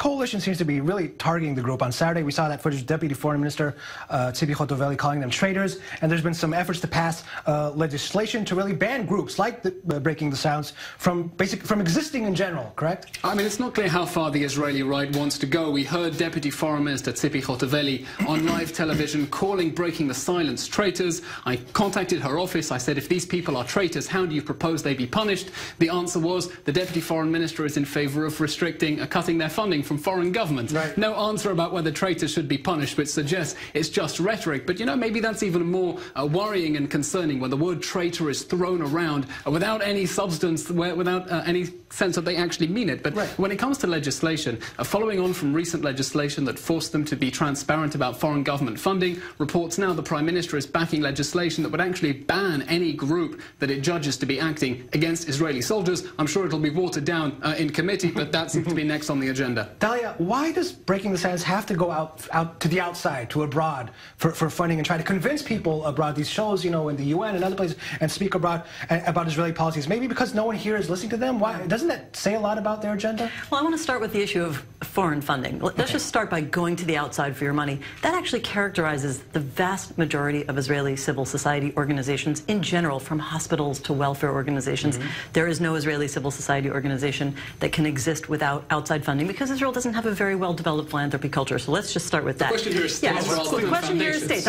coalition seems to be really targeting the group. On Saturday, we saw that footage of Deputy Foreign Minister Tsipi Hotovely calling them traitors, and there's been some efforts to pass legislation to really ban groups like Breaking the Silence from existing in general, correct? I mean, it's not clear how far the Israeli right wants to go. We heard Deputy Foreign Minister Tsipi Hotovely on live television calling Breaking the Silence traitors. I contacted her office. I said, if these people are traitors, how do you propose they be punished? The answer was the Deputy Foreign Minister is in favour of restricting, cutting their funding from foreign governments. Right. No answer about whether traitors should be punished, which suggests it's just rhetoric. But, you know, maybe that's even more worrying and concerning when the word traitor is thrown around without any substance, without any sense that they actually mean it. But when it comes to legislation, following on from recent legislation that forced them to be transparent about foreign government funding, reports now the Prime Minister is backing legislation that would actually ban any group that it judges to be acting against Israeli soldiers. I'm sure it'll be watered down in committee, but that seems to be next on the agenda. Dalia, why does Breaking the Silence have to go out to the outside, to abroad, for funding and try to convince people abroad, these shows, you know, in the UN and other places, and speak abroad about Israeli policies? Maybe because no one here is listening to them? Why? Doesn't that say a lot about their agenda? Well, I want to start with the issue of foreign funding. Let's just start by going to the outside for your money. That actually characterizes the vast majority of Israeli civil society organizations in general, from hospitals to welfare organizations. There is no Israeli civil society organization that can exist without outside funding because Israel doesn't have a very well-developed philanthropy culture. So let's just start with that. The question here is states. The question here is states.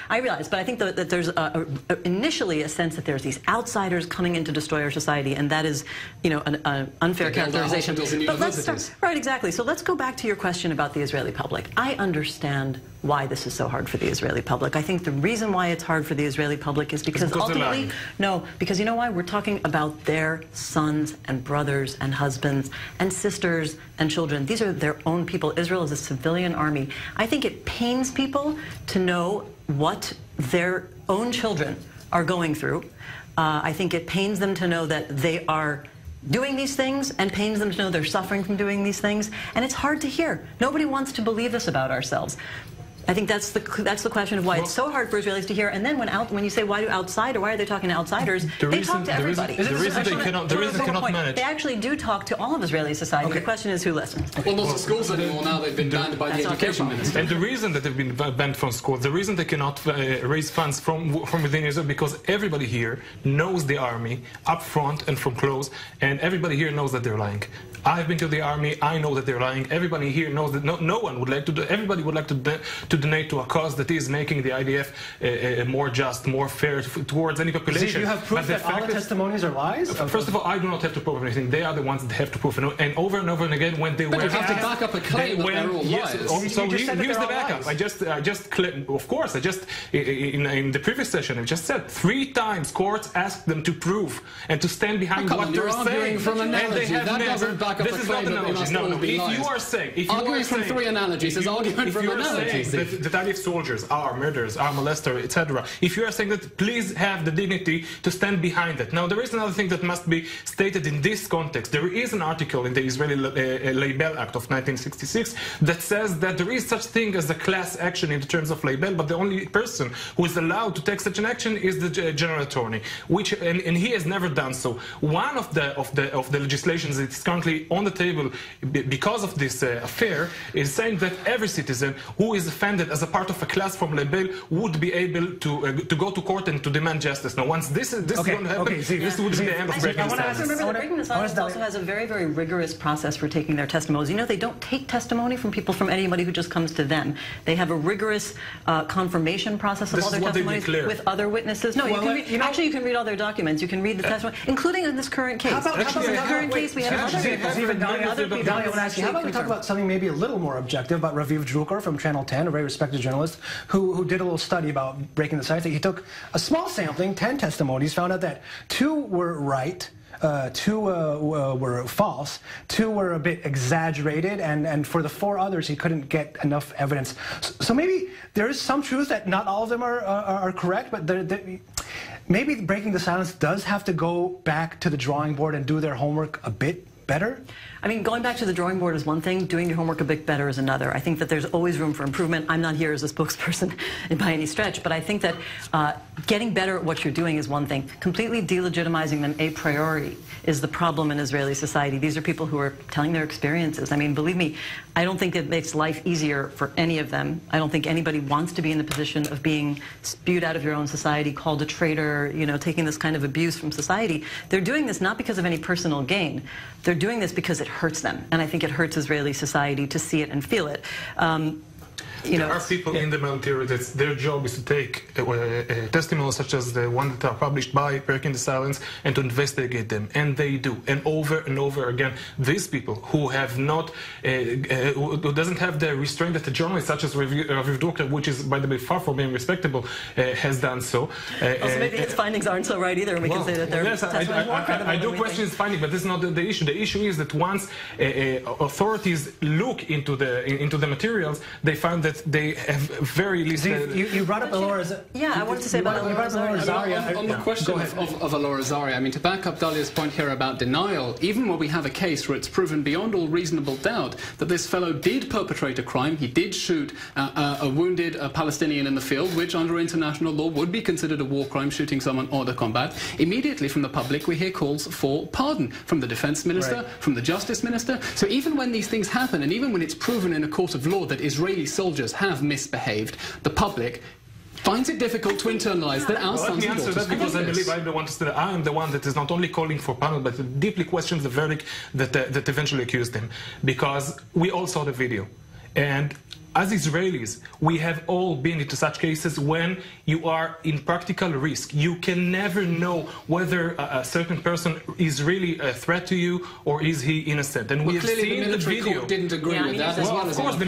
I realize, but I think that there's initially a sense that there's these outsiders coming in to destroy our society, and that is, you know, an unfair characterization. But let's start, right, exactly. So let's go back to your question about the Israeli public. I understand why this is so hard for the Israeli public. I think the reason why it's hard for the Israeli public is because ultimately, because you know why? We're talking about their sons and brothers and husbands and sisters and children. These are their own people. Israel is a civilian army. I think it pains people to know what their own children are going through. I think it pains them to know that they are doing these things, and pains them to know they're suffering from doing these things. And it's hard to hear. Nobody wants to believe this about ourselves. I think that's the question of why it's so hard for Israelis to hear. And then when you say why do outside, or why are they talking to outsiders? They talk to everybody. The reason they cannot manage. They actually do talk to all of Israeli society. The question is who listens. Well, not the schools anymore now. They've been banned by the education minister. And the reason that they've been banned from schools, the reason they cannot raise funds from within Israel, because everybody here knows the army up front and from close, and everybody here knows that they're lying. I've been to the army. I know that they're lying. Everybody here knows that no one would like to do. Everybody would like to donate to a cause that is making the IDF more just, more fair towards any population. Do you have proof that all the testimonies are lies? First of all, I do not have to prove anything. They are the ones that have to prove. And over and again, when they were, you have to back up a claim that they're all lies. So here's the backup. Of course, in the previous session, I just said 3 times courts asked them to prove and to stand behind what they're saying. From analogy. And they have that never. Doesn't back up this is not an analogy. No. If you are saying, arguing from 3 analogies is arguing from analogies. That IDF soldiers are murderers, are molesters, etc. If you are saying that, please have the dignity to stand behind it. Now, there is another thing that must be stated in this context. There is an article in the Israeli Label Act of 1966 that says that there is such thing as a class action in terms of label, but the only person who is allowed to take such an action is the general attorney, and he has never done so. One of the legislations that is currently on the table because of this affair is saying that every citizen who is offended as a part of a class from label would be able to go to court and to demand justice. Now, once this is going to happen, this would be the end of Breaking the Silence. Remember that Breaking the Silence also has a very, very rigorous process for taking their testimonies. You know, they don't take testimony from anybody who just comes to them. They have a rigorous confirmation process of all their testimonies with other witnesses. No, actually you can read all their documents. You can read the testimony, including in this current case. How about we talk about something maybe a little more objective, about Raviv Drukar from Channel 10, a very respected journalist, who did a little study about Breaking the Silence. He took a small sampling, 10 testimonies, found out that 2 were right, 2 were false, 2 were a bit exaggerated, and for the 4 others he couldn't get enough evidence. So maybe there is some truth that not all of them are correct, but maybe Breaking the Silence does have to go back to the drawing board and do their homework a bit better? I mean, going back to the drawing board is one thing, doing your homework a bit better is another. I think that there's always room for improvement. I'm not here as a spokesperson by any stretch, but I think that getting better at what you're doing is one thing. Completely delegitimizing them a priori is the problem in Israeli society. These are people who are telling their experiences. I mean, believe me, I don't think it makes life easier for any of them. I don't think anybody wants to be in the position of being spewed out of your own society, called a traitor, you know, taking this kind of abuse from society. They're doing this not because of any personal gain. They're doing this because it hurts them. And I think it hurts Israeli society to see it and feel it. There are people in the military that their job is to take testimonials such as the one that are published by Breaking the Silence and to investigate them, and they do. And over again, these people who have not, who doesn't have the restraint that a journalist such as Raviv Drucker, which is by the way far from being respectable, has done so. Also, maybe his findings aren't so right either, and we can say that they're yes, I do question his finding, but this is not the issue. The issue is that once authorities look into the materials, they find that they have very least. You brought up Alor Azaria. Yeah, I wanted to say about Alor Azaria. On the question of Alor Azaria, I mean, to back up Dalia's point here about denial, even when we have a case where it's proven beyond all reasonable doubt that this fellow did perpetrate a crime, he did shoot a wounded Palestinian in the field, which under international law would be considered a war crime, shooting someone hors de combat, immediately from the public we hear calls for pardon from the defense minister, from the justice minister. So even when these things happen, and even when it's proven in a court of law that Israeli soldiers have misbehaved, the public finds it difficult to internalize that our sons and daughters that because I believe I'm the one that is not only calling for pardon, but deeply questions the verdict that eventually accused him, because we all saw the video. And as Israelis, we have all been into such cases when you are in practical risk. You can never know whether a certain person is really a threat to you or is he innocent. And we have seen the video. Court didn't agree with that. Well, of course, the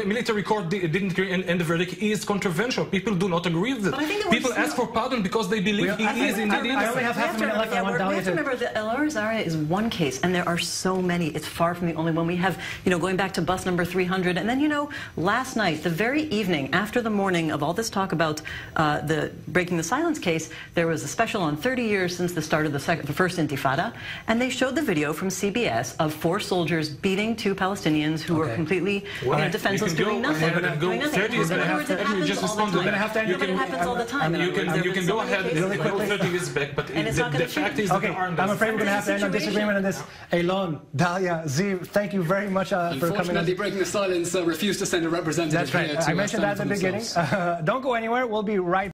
military court didn't agree, and the verdict is controversial. People do not agree with it. People ask for pardon because they believe he is indeed innocent. I only have half a minute left. We have to remember that Alor Azaria is one case, and there are so many. It's far from the only one. We have, you know, going back to bus number 300, and then, you know, last night, the very evening after the morning of all this talk about the Breaking the Silence case, there was a special on 30 years since the start of the first Intifada, and they showed the video from CBS of 4 soldiers beating 2 Palestinians who were completely defenseless, doing nothing. It happens all the time. You can go ahead and go 30 years back, but the fact is that I'm afraid we're going to have to end on disagreement on this. Eylon, Dalia, Ziv, thank you very much for coming. Unfortunately, Breaking the Silence refused to send a representative. That's right. I mentioned that at the beginning. Don't go anywhere. We'll be right back.